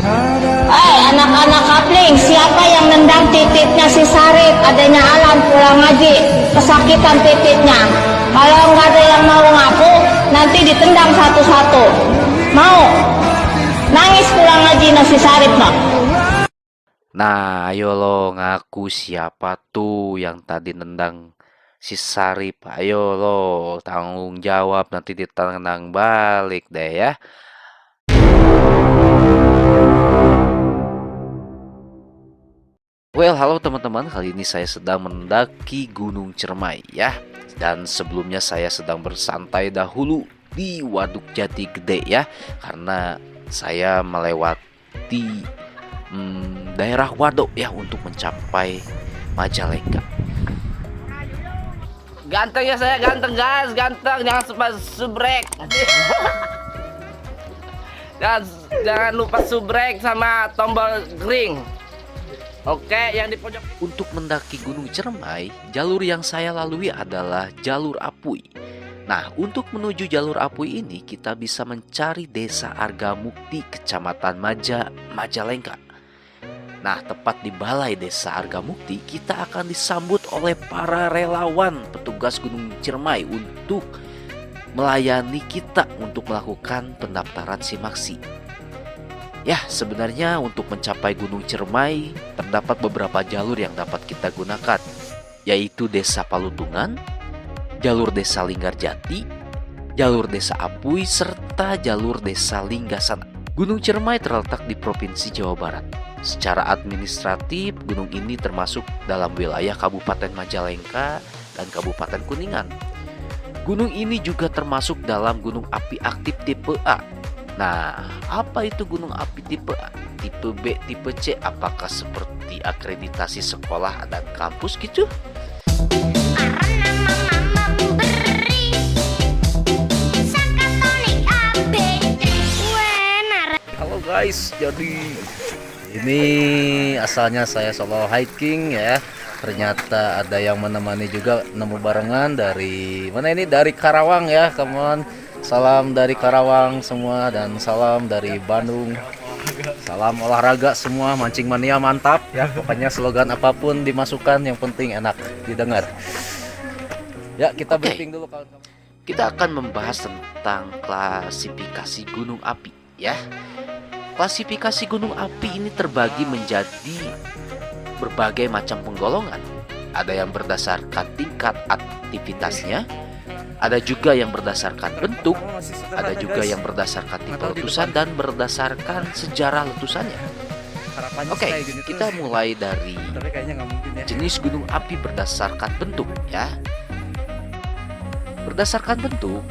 Hai anak-anak kapling, siapa yang nendang titiknya si Sarip? Adanya Alan pulang ngaji, kesakitan titiknya. Kalau nggak ada yang mau ngaku, nanti ditendang satu-satu. Mau? Nangis pulang ngaji nasi Sarip no? Nah, ayo lo ngaku siapa tuh yang tadi nendang si Sarip. Ayo lo tanggung jawab nanti ditendang balik deh ya. Well, halo teman-teman. Kali ini saya sedang mendaki Gunung Cermai ya. Dan sebelumnya saya sedang bersantai dahulu di Waduk Jati Gede ya. Karena saya melewati daerah Waduk ya untuk mencapai Majalengka. Ganteng ya saya, ganteng guys, ganteng, jangan lupa subrek. Jangan lupa subrek sama tombol ring. Oke, yang di pojok. Untuk mendaki Gunung Cermai, jalur yang saya lalui adalah jalur Apui. Nah, untuk menuju jalur Apui ini kita bisa mencari Desa Argamukti, Kecamatan Majalengka. Nah, tepat di balai Desa Argamukti, kita akan disambut oleh para relawan petugas Gunung Cermai untuk melayani kita untuk melakukan pendaftaran simaksi. Ya, sebenarnya untuk mencapai Gunung Cermai terdapat beberapa jalur yang dapat kita gunakan, yaitu Desa Palutungan, jalur Desa Linggarjati, jalur Desa Apui, serta jalur Desa Linggasana. Gunung Cermai terletak di Provinsi Jawa Barat. Secara administratif, gunung ini termasuk dalam wilayah Kabupaten Majalengka dan Kabupaten Kuningan. Gunung ini juga termasuk dalam gunung api aktif tipe A. Nah, apa itu gunung api tipe A? Tipe B, tipe C, apakah seperti akreditasi sekolah dan kampus gitu? Halo guys, jadi ini asalnya saya solo hiking ya. Ternyata ada yang menemani juga, nemu barengan dari mana ini? Dari Karawang ya, teman. Salam dari Karawang semua dan salam dari Bandung. Salam olahraga semua, mancing mania mantap ya. Pokoknya slogan apapun dimasukkan, yang penting enak didengar. Ya, kita briefing dulu kawan-kawan. Kita akan membahas tentang klasifikasi gunung api ya. Klasifikasi gunung api ini terbagi menjadi berbagai macam penggolongan. Ada yang berdasarkan tingkat aktivitasnya, ada juga yang berdasarkan bentuk, ada juga yang berdasarkan tipe letusan dan berdasarkan sejarah letusannya. Oke, kita mulai dari jenis gunung api berdasarkan bentuk ya. Berdasarkan bentuk,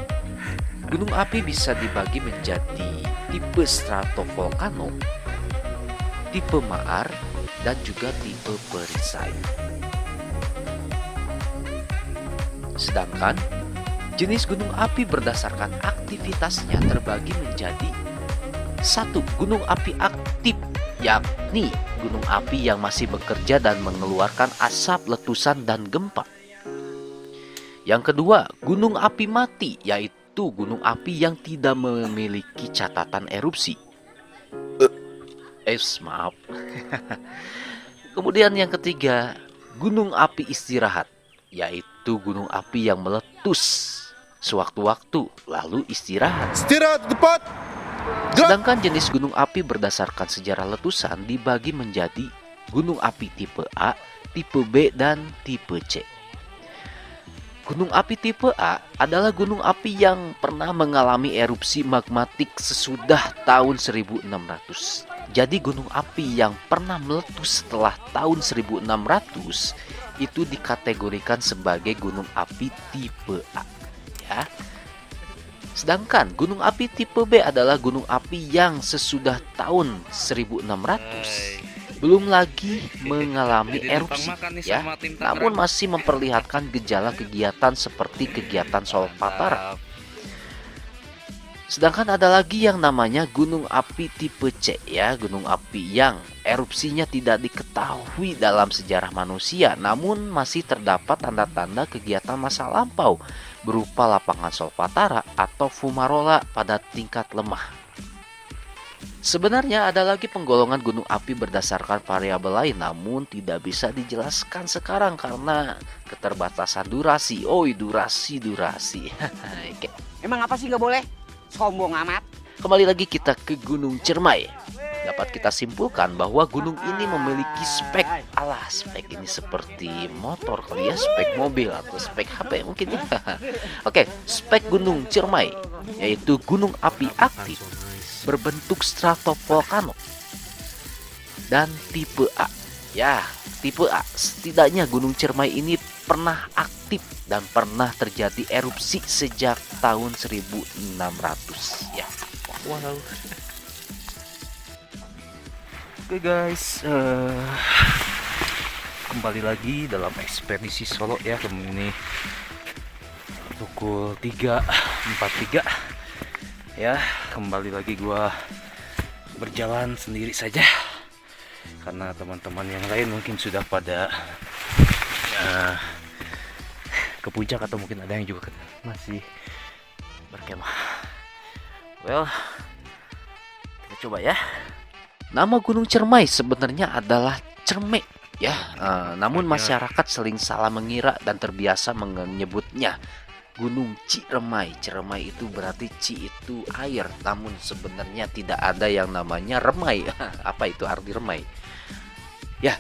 gunung api bisa dibagi menjadi tipe stratovolcano, tipe maar, dan juga tipe perisai. Sedangkan jenis gunung api berdasarkan aktivitasnya terbagi menjadi satu, gunung api aktif, yakni gunung api yang masih bekerja dan mengeluarkan asap letusan dan gempa. Yang kedua, gunung api mati, yaitu gunung api yang tidak memiliki catatan erupsi. Maaf. Kemudian yang ketiga, gunung api istirahat, yaitu gunung api yang meletus sewaktu-waktu lalu istirahat. Istirahat tepat. Sedangkan jenis gunung api berdasarkan sejarah letusan dibagi menjadi gunung api tipe A, tipe B, dan tipe C. Gunung api tipe A adalah gunung api yang pernah mengalami erupsi magmatik sesudah tahun 1600. Jadi gunung api yang pernah meletus setelah tahun 1600 itu dikategorikan sebagai gunung api tipe A ya. Sedangkan gunung api tipe B adalah gunung api yang sesudah tahun 1600 belum lagi mengalami erupsi ya, namun masih memperlihatkan gejala kegiatan seperti kegiatan solfatara. Sedangkan ada lagi yang namanya gunung api tipe C ya, gunung api yang erupsinya tidak diketahui dalam sejarah manusia, namun masih terdapat tanda-tanda kegiatan masa lampau berupa lapangan solfatara atau fumarola pada tingkat lemah. Sebenarnya ada lagi penggolongan gunung api berdasarkan variabel lain, namun tidak bisa dijelaskan sekarang karena keterbatasan durasi. Durasi. Oke. Emang apa sih nggak boleh? Sombong amat. Kembali lagi kita ke Gunung Ciremai. Dapat kita simpulkan bahwa gunung ini memiliki spek. Spek ini seperti motor kali ya, spek mobil atau spek HP mungkin ya. Oke, spek Gunung Ciremai yaitu gunung api aktif berbentuk stratovolcano dan tipe A. Ya, tipe A. Setidaknya Gunung Ciremai ini pernah aktif dan pernah terjadi erupsi sejak tahun 1600 ya. Wow. Oke guys, kembali lagi dalam ekspedisi Solo ya. Ini pukul 3.43 ya. Kembali lagi gua berjalan sendiri saja karena teman-teman yang lain mungkin sudah pada ke puncak atau mungkin ada yang juga masih berkemah. Well, kita coba ya. Nama Gunung Ciremai sebenarnya adalah Cerme ya. Namun masyarakat sering salah mengira dan terbiasa menyebutnya Gunung Ciremai. Ciremai itu berarti Ci itu air, namun sebenarnya tidak ada yang namanya remai. Apa itu arti remai? Ya,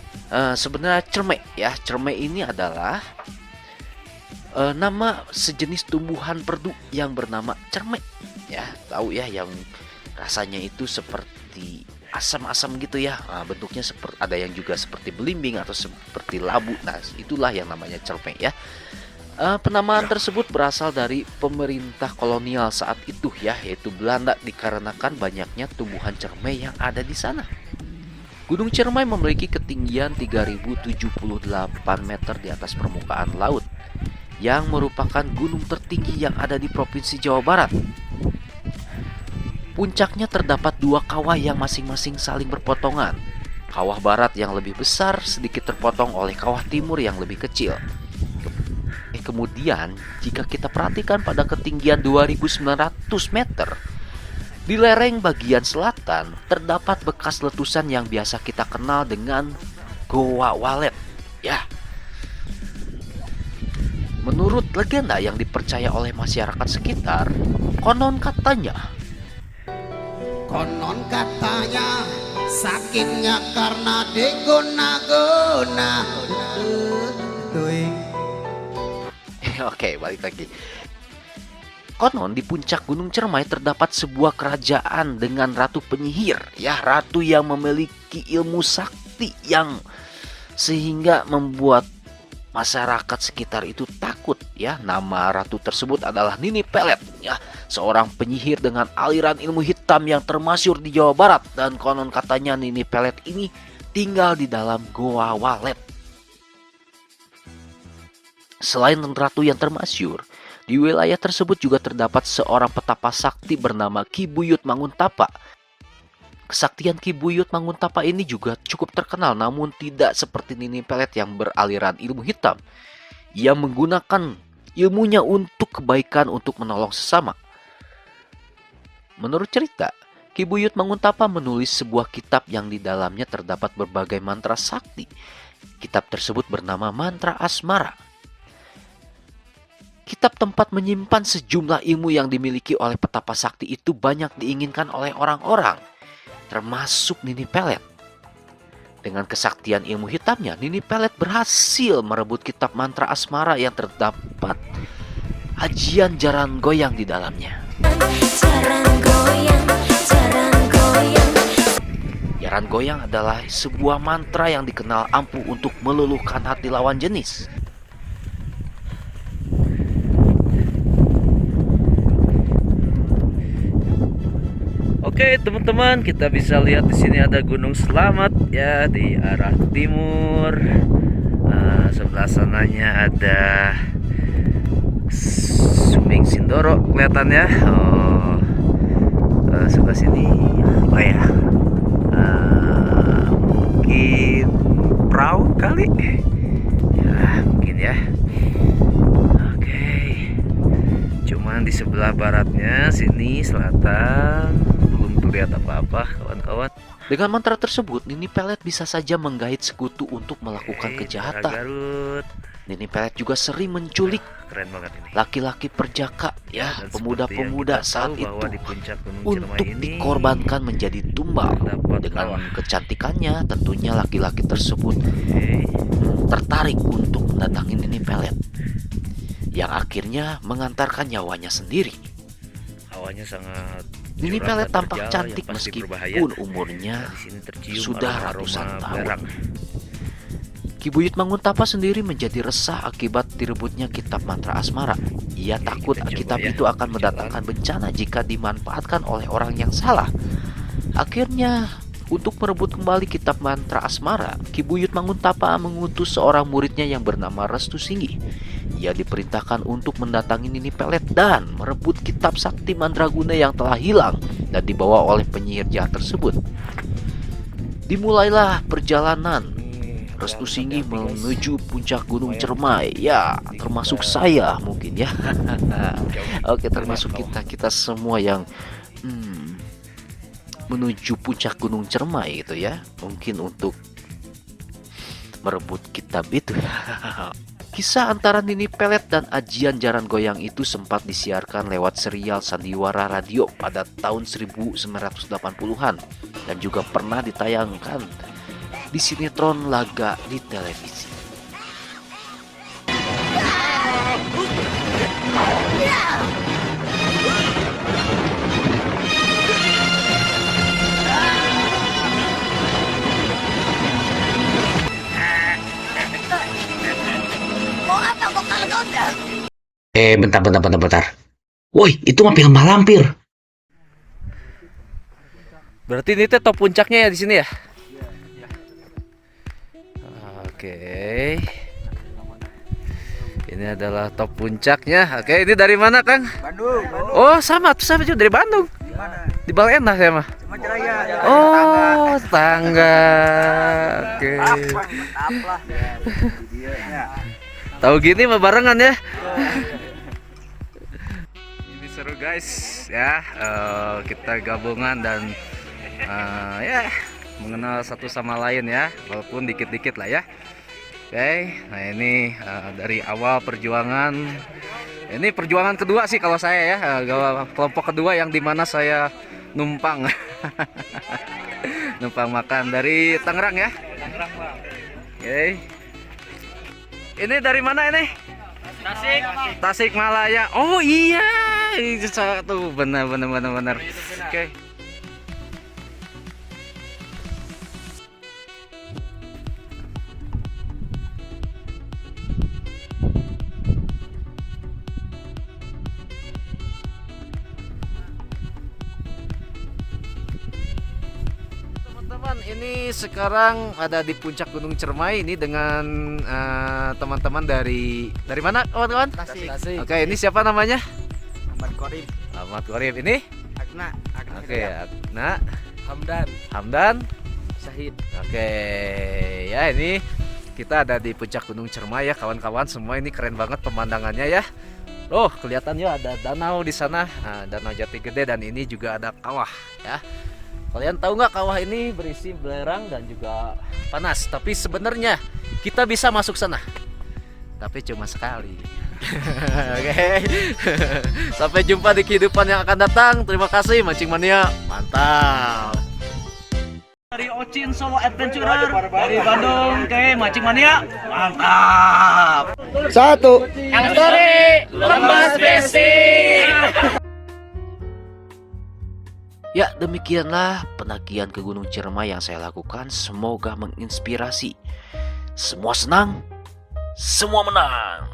sebenarnya Cerme ya. Cerme ini adalah nama sejenis tumbuhan perdu yang bernama cerme. Ya, tahu ya, yang rasanya itu seperti asam-asam gitu ya. Bentuknya seperti, ada yang juga seperti belimbing atau seperti labu. Nah, itulah yang namanya cerme ya. Penamaan tersebut berasal dari pemerintah kolonial saat itu ya, yaitu Belanda, dikarenakan banyaknya tumbuhan cerme yang ada di sana. Gunung Ciremai memiliki ketinggian 3078 meter di atas permukaan laut, yang merupakan gunung tertinggi yang ada di Provinsi Jawa Barat. Puncaknya terdapat dua kawah yang masing-masing saling berpotongan. Kawah barat yang lebih besar sedikit terpotong oleh kawah timur yang lebih kecil. Kemudian, jika kita perhatikan pada ketinggian 2900 meter, di lereng bagian selatan terdapat bekas letusan yang biasa kita kenal dengan Goa Walet. Ya. Menurut legenda yang dipercaya oleh masyarakat sekitar, konon katanya sakitnya karena diguna-guna. Oke, balik lagi. Konon di puncak Gunung Ciremai terdapat sebuah kerajaan dengan ratu penyihir, ya, ratu yang memiliki ilmu sakti yang sehingga membuat masyarakat sekitar itu takut ya. Nama ratu tersebut adalah Nini Pelet ya, seorang penyihir dengan aliran ilmu hitam yang termasyhur di Jawa Barat, dan konon katanya Nini Pelet ini tinggal di dalam Goa Walet. Selain ratu yang termasyhur, di wilayah tersebut juga terdapat seorang petapa sakti bernama Ki Buyut Manguntapa. Kesaktian Ki Buyut Manguntapa ini juga cukup terkenal, namun tidak seperti Nini Pelet yang beraliran ilmu hitam. Ia menggunakan ilmunya untuk kebaikan, untuk menolong sesama. Menurut cerita, Ki Buyut Manguntapa menulis sebuah kitab yang di dalamnya terdapat berbagai mantra sakti. Kitab tersebut bernama Mantra Asmara. Kitab tempat menyimpan sejumlah ilmu yang dimiliki oleh petapa sakti itu banyak diinginkan oleh orang-orang, termasuk Nini Pelet. Dengan kesaktian ilmu hitamnya, Nini Pelet berhasil merebut kitab mantra asmara yang terdapat ajian jaran goyang di dalamnya. Jaran goyang adalah sebuah mantra yang dikenal ampuh untuk meluluhkan hati lawan jenis. Oke teman-teman, kita bisa lihat di sini ada Gunung Slamet ya di arah timur. Sebelah sananya ada Suming Sindoro kelihatannya. Sebelah sini apa ya? Mungkin perahu kali. Ya mungkin ya. Oke. Cuman di sebelah baratnya sini selatan lihat apa-apa kawan. Dengan mantra tersebut, Nini Pelet bisa saja menggait sekutu untuk melakukan Oke, kejahatan. Garut. Nini Pelet juga sering menculik Keren banget ini. laki-laki perjaka, ya, Dan pemuda-pemuda seperti yang kita saat tahu bahwa itu di puncak Gunung Ciremai untuk ini dikorbankan menjadi tumbal. terdapat Dengan kawah. kecantikannya, tentunya laki-laki tersebut Oke. tertarik untuk mendatangi Nini Pelet, yang akhirnya mengantarkan nyawanya sendiri. Hawanya sangat Nini curam Pelet dan tampak terjal cantik yang pasti berbahaya. meskipun umurnya Nah, di sini tercium sudah aroma-aroma ratusan tahun. belerang. Ki Buyut Manguntapa sendiri menjadi resah akibat direbutnya kitab mantra asmara. Ia Oke, takut kita coba kitab ya, itu akan berjalan. mendatangkan bencana jika dimanfaatkan oleh orang yang salah. Akhirnya, untuk merebut kembali kitab mantra asmara, Ki Buyut Manguntapa mengutus seorang muridnya yang bernama Restu Singgi. Ia diperintahkan untuk mendatangi Nini Pelet dan merebut kitab sakti mandraguna yang telah hilang dan dibawa oleh penyihir jahat tersebut. Dimulailah perjalanan Restu Singgi menuju puncak Gunung Ciremai. Ya, termasuk saya mungkin ya. Oke, termasuk kita semua yang menuju puncak Gunung Ciremai gitu ya. Mungkin untuk merebut kitab itu. Kisah antara Nini Pelet dan Ajian Jaran Goyang itu sempat disiarkan lewat serial Sandiwara Radio pada tahun 1980-an dan juga pernah ditayangkan di sinetron laga di televisi. Bentar. Woi, itu mah film malampir. Berarti ini tuh top puncaknya ya di sini ya? Oke. Ini adalah top puncaknya. Oke, ini dari mana, Kang? Bandung. Oh, sama juga dari Bandung. Di Baleendah saya mah. Oh, tangga. Oke. Tahu gini mah barengan ya. Ini seru guys ya. Kita gabungan dan ya mengenal satu sama lain ya, walaupun dikit-dikit lah ya. Oke, nah ini dari awal perjuangan. Ini perjuangan kedua sih kalau saya ya, kelompok kedua yang dimana saya numpang numpang makan dari Tangerang ya. Tangerang Bang. Oke. Ini dari mana ini? Tasik Malaya. Oh iya, itu satu benar. Oke. Teman-teman, ini sekarang ada di puncak Gunung Ciremai ini dengan teman-teman dari mana, kawan-kawan? Tasik. Oke, ini siapa namanya? Ahmad Korib. Ahmad Qorib. Ini? Agna. Oke, Agna. Hamdan. Hamdan. Syahid. Oke, ya ini kita ada di puncak Gunung Ciremai ya, kawan-kawan semua. Ini keren banget pemandangannya ya. Oh, kelihatannya ada danau di sana, Danau Jati Gede, dan ini juga ada kawah ya. Kalian tahu nggak kawah ini berisi belerang dan juga panas. Tapi sebenarnya kita bisa masuk sana, tapi cuma sekali. Oke. Sampai jumpa di kehidupan yang akan datang. Terima kasih Mancing Mania. Mantap. Dari Ocin Solo Adventurer dari Bandung ke Mancing Mania. Mantap. Satu. Yang story Lembas Besi. Ya, demikianlah penagihan ke Gunung Ciremai yang saya lakukan. Semoga menginspirasi. Semua senang, semua menang.